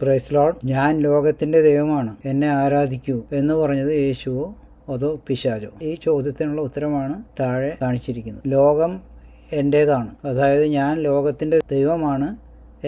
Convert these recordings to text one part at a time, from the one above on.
Praise Lord. ഞാൻ ലോകത്തിൻ്റെ ദൈവമാണ്, എന്നെ ആരാധിക്കൂ എന്ന് പറഞ്ഞത് യേശുവോ അതോ പിശാചോ? ഈ ചോദ്യത്തിനുള്ള ഉത്തരമാണ് താഴെ കാണിച്ചിരിക്കുന്നത്. ലോകം എൻ്റേതാണ്, അതായത് ഞാൻ ലോകത്തിൻ്റെ ദൈവമാണ്,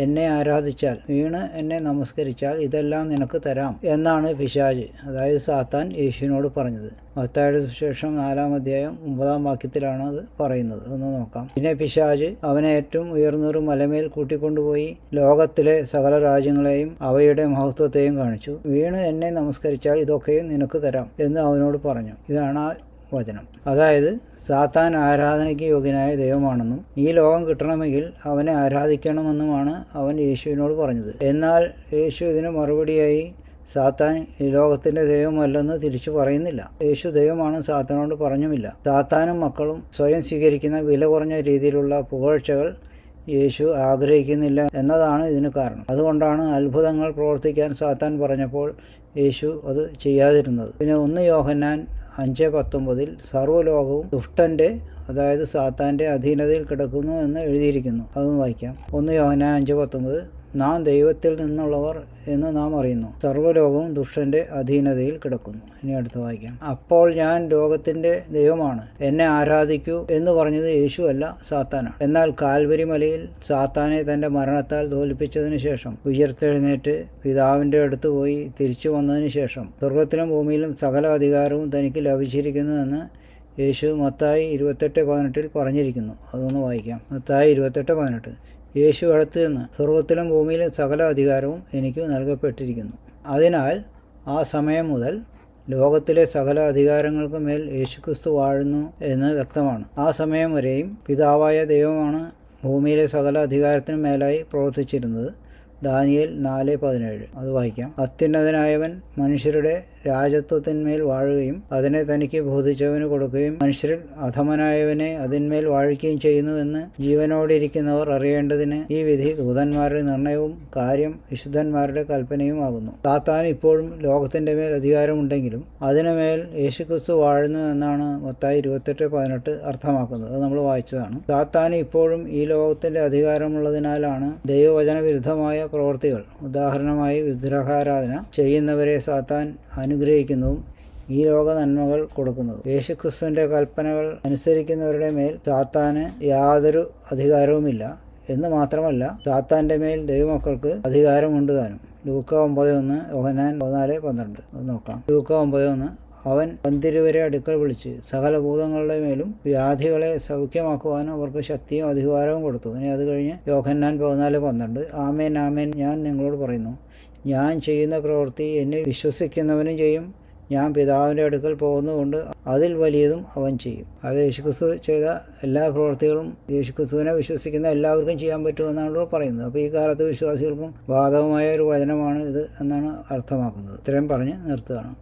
എന്നെ ആരാധിച്ചാൽ, വീണ് എന്നെ നമസ്കരിച്ചാൽ ഇതെല്ലാം നിനക്ക് തരാം എന്നാണ് പിശാച്, അതായത് സാത്താൻ യേശുവിനോട് പറഞ്ഞത്. മത്തായിയുടെ സുവിശേഷം 4-ാം അധ്യായം 9-ാം വാക്യത്തിലാണ് അത് പറയുന്നത്. ഒന്ന് നോക്കാം. പിന്നെ പിശാച് അവനെ ഏറ്റവും ഉയർന്നൊരു മലമേൽ കൂട്ടിക്കൊണ്ടുപോയി ലോകത്തിലെ സകല രാജ്യങ്ങളെയും അവയുടെ മഹത്വത്തെയും കാണിച്ചു. വീണ് എന്നെ നമസ്കരിച്ചാൽ ഇതൊക്കെയും നിനക്ക് തരാം എന്ന് അവനോട് പറഞ്ഞു. ഇതാണ് ആ വചനം. അതായത് സാത്താൻ ആരാധനയ്ക്ക് യോഗ്യനായ ദൈവമാണെന്നും ഈ ലോകം കിട്ടണമെങ്കിൽ അവനെ ആരാധിക്കണമെന്നുമാണ് അവൻ യേശുവിനോട് പറഞ്ഞത്. എന്നാൽ യേശു ഇതിന് മറുപടിയായി സാത്താൻ ഈ ലോകത്തിൻ്റെ ദൈവമല്ലെന്ന് തിരിച്ചു പറയുന്നില്ല. യേശു ദൈവമാണ് സാത്താനോട് പറഞ്ഞുമില്ല. സാത്താനും മക്കളും സ്വയം സ്വീകരിക്കുന്ന വില കുറഞ്ഞ രീതിയിലുള്ള പുകഴ്ചകൾ യേശു ആഗ്രഹിക്കുന്നില്ല എന്നതാണ് ഇതിന് കാരണം. അതുകൊണ്ടാണ് അത്ഭുതങ്ങൾ പ്രവർത്തിക്കാൻ സാത്താൻ പറഞ്ഞപ്പോൾ യേശു അത് ചെയ്യാതിരുന്നത്. പിന്നെ 1 യോഹന്നാൻ 5:19 സർവ്വലോകവും ദുഷ്ടൻ്റെ, അതായത് സാത്താൻ്റെ അധീനതയിൽ കിടക്കുന്നു എന്ന് എഴുതിയിരിക്കുന്നു. അതും വായിക്കാം. 1 യോഹന്നാൻ 5:19 നാം ദൈവത്തിൽ നിന്നുള്ളവർ എന്ന് നാം അറിയുന്നു, സർവ്വലോകവും ദുഷ്ടൻ്റെ അധീനതയിൽ കിടക്കുന്നു. ഇനി അടുത്ത് വായിക്കാം. അപ്പോൾ ഞാൻ ലോകത്തിൻ്റെ ദൈവമാണ്, എന്നെ ആരാധിക്കൂ എന്ന് പറഞ്ഞത് യേശു അല്ല, സാത്താനാണ്. എന്നാൽ കാൽവരി മലയിൽ സാത്താനെ തൻ്റെ മരണത്താൽ തോൽപ്പിച്ചതിന് ശേഷം ഉയർത്തെഴുന്നേറ്റ് പിതാവിൻ്റെ അടുത്ത് പോയി തിരിച്ചു വന്നതിന് ശേഷം സ്വർഗത്തിലും ഭൂമിയിലും സകല അധികാരവും തനിക്ക് ലഭിച്ചിരിക്കുന്നു എന്ന് യേശു മത്തായി 28:18 പറഞ്ഞിരിക്കുന്നു. അതൊന്ന് വായിക്കാം. മത്തായി 28:18 യേശു അടുത്ത് നിന്ന് സ്വർഗത്തിലും ഭൂമിയിലും സകല അധികാരവും എനിക്ക് നൽകപ്പെട്ടിരിക്കുന്നു. അതിനാൽ ആ സമയം മുതൽ ലോകത്തിലെ സകല അധികാരങ്ങൾക്ക് മേൽ യേശുക്രിസ്തു വാഴുന്നു എന്ന് വ്യക്തമാണ്. ആ സമയം വരെയും പിതാവായ ദൈവമാണ് ഭൂമിയിലെ സകല അധികാരത്തിനും മേലായി പ്രവർത്തിച്ചിരുന്നത്. ദാനിയേൽ 4:17 അത് വായിക്കാം. അത്യുന്നതനായവൻ മനുഷ്യരുടെ രാജത്വത്തിന്മേൽ വാഴുകയും അതിനെ തനിക്ക് ബോധിച്ചവന് കൊടുക്കുകയും മനുഷ്യരിൽ അധമനായവനെ അതിന്മേൽ വാഴിക്കുകയും ചെയ്യുന്നു എന്ന് ജീവനോടിരിക്കുന്നവർ അറിയേണ്ടതിന് ഈ വിധി ദൂതന്മാരുടെ നിർണയവും കാര്യം വിശുദ്ധന്മാരുടെ കൽപ്പനയുമാകുന്നു. സാത്താൻ ഇപ്പോഴും ലോകത്തിൻ്റെ മേൽ അധികാരമുണ്ടെങ്കിലും അതിനുമേൽ യേശുക്രിസ്തു വാഴുന്നു എന്നാണ് മത്തായി 28:18 അർത്ഥമാക്കുന്നത്. അത് നമ്മൾ വായിച്ചതാണ്. സാത്താൻ ഇപ്പോഴും ഈ ലോകത്തിൻ്റെ അധികാരമുള്ളതിനാലാണ് ദൈവവചന വിരുദ്ധമായ പ്രവൃത്തികൾ, ഉദാഹരണമായി വിഗ്രഹാരാധന ചെയ്യുന്നവരെ സാത്താൻ അനുഗ്രഹിക്കുന്നതും ഈ ലോക നന്മകൾ കൊടുക്കുന്നതും. യേശുക്രിസ്തുവിൻ്റെ കൽപ്പനകൾ അനുസരിക്കുന്നവരുടെ മേൽ സാത്താന് യാതൊരു അധികാരവുമില്ല എന്ന് മാത്രമല്ല, സാത്താൻ്റെ മേൽ ദൈവമക്കൾക്ക് അധികാരമുണ്ട് താനും. ലൂക്ക 9:1, യോഹന്നാൻ 14:12 അത് നോക്കാം. ലൂക്ക 9:1 അവൻ പന്തിരുവരെ അടുക്കൽ വിളിച്ച് സകല ഭൂതങ്ങളുടെ മേലും വ്യാധികളെ സൗഖ്യമാക്കുവാനും അവർക്ക് ശക്തിയും അധികാരവും കൊടുത്തു. ഇനി അത് കഴിഞ്ഞ് യോഹന്നാൻ 14:12 ആമേൻ ആമേൻ ഞാൻ നിങ്ങളോട് പറയുന്നു, ഞാൻ ചെയ്യുന്ന പ്രവൃത്തി എന്നിൽ വിശ്വസിക്കുന്നവനും ചെയ്യും, ഞാൻ പിതാവിൻ്റെ അടുക്കൽ പോകുന്നതുകൊണ്ട് അതിൽ വലിയതും അവൻ ചെയ്യും. അത് യേശുക്രിസ്തു ചെയ്ത എല്ലാ പ്രവൃത്തികളും യേശുക്രിസ്തുവിനെ വിശ്വസിക്കുന്ന എല്ലാവർക്കും ചെയ്യാൻ പറ്റുമെന്നാണല്ലോ പറയുന്നത്. അപ്പോൾ ഈ കാലത്ത് വിശ്വാസികൾക്കും ബാധകമായ ഒരു വചനമാണ് ഇത് എന്നാണ് അർത്ഥമാക്കുന്നത്. ഇത്രയും പറഞ്ഞ് നിർത്തുകയാണ്.